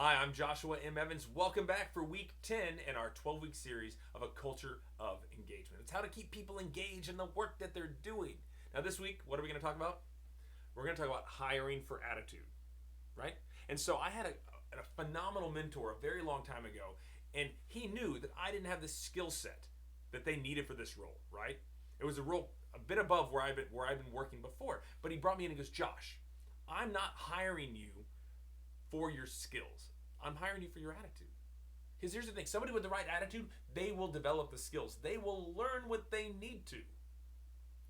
Hi, I'm Joshua M. Evans. Welcome back for week 10 in our 12-week series of A Culture of Engagement. It's how to keep people engaged in the work that they're doing. Now, this week, what are we going to talk about? We're going to talk about hiring for attitude, right? And so I had a phenomenal mentor a very long time ago, and he knew that I didn't have the skill set that they needed for this role, right? It was a role a bit above where I've been working before. But he brought me in and goes, Josh, I'm not hiring you for your skills. I'm hiring you for your attitude. Because here's the thing, somebody with the right attitude, they will develop the skills. They will learn what they need to.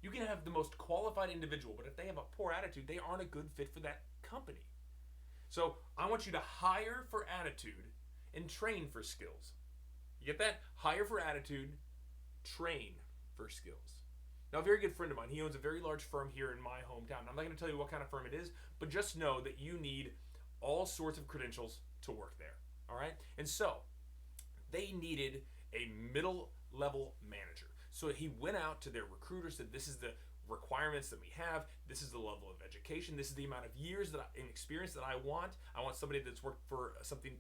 You can have the most qualified individual, but if they have a poor attitude, they aren't a good fit for that company. So I want you to hire for attitude and train for skills. You get that? Hire for attitude, train for skills. Now, a very good friend of mine, he owns a very large firm here in my hometown. I'm not going to tell you what kind of firm it is, but just know that you need all sorts of credentials to work there. All right? And so they needed a middle level manager. So he went out to their recruiters, said, this is the requirements that we have. This is the level of education. This is the amount of years and experience that I want. I want somebody that's worked for something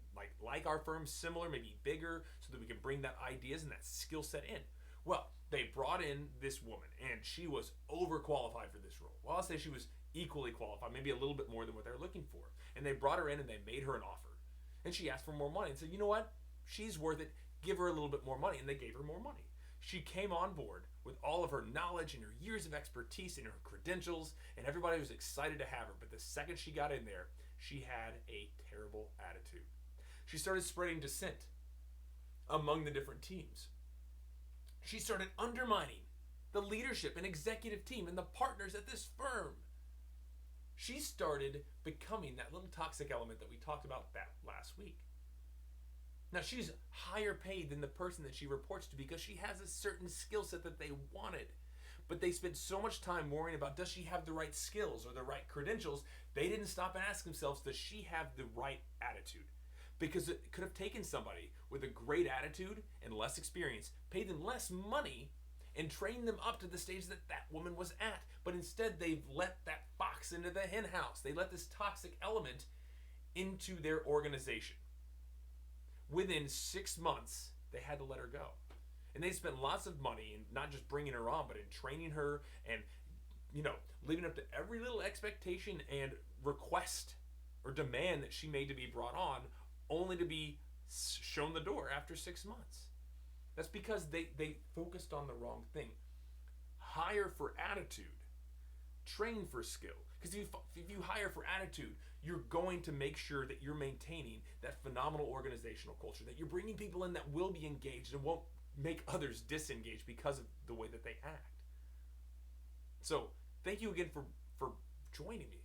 like our firm, similar, maybe bigger, so that we can bring that ideas and that skill set in. Well, they brought in this woman, and she was overqualified for this role. Well, I'll say she was equally qualified, maybe a little bit more than what they're looking for. And they brought her in and they made her an offer. And she asked for more money and said, you know what? She's worth it. Give her a little bit more money. And they gave her more money. She came on board with all of her knowledge and her years of expertise and her credentials, and everybody was excited to have her. But the second she got in there, she had a terrible attitude. She started spreading dissent among the different teams. She started undermining the leadership and executive team and the partners at this firm. She started becoming that little toxic element that we talked about that last week. Now, she's higher paid than the person that she reports to because she has a certain skill set that they wanted. But they spent so much time worrying about, does she have the right skills or the right credentials? They didn't stop and ask themselves, does she have the right attitude? Because it could have taken somebody with a great attitude and less experience, paid them less money, and trained them up to the stage that that woman was at. But instead, they've let that fox into the hen house. They let this toxic element into their organization. Within 6 months, they had to let her go. And they spent lots of money in not just bringing her on, but in training her and, living up to every little expectation and request or demand that she made to be brought on, only to be shown the door after 6 months. That's because they focused on the wrong thing. Hire for attitude. Train for skill. Because if you hire for attitude, you're going to make sure that you're maintaining that phenomenal organizational culture, that you're bringing people in that will be engaged and won't make others disengaged because of the way that they act. So thank you again for joining me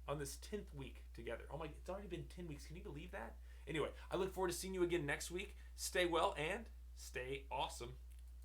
on this 10th week together. Oh my, it's already been 10 weeks. Can you believe that? Anyway, I look forward to seeing you again next week. Stay well and stay awesome.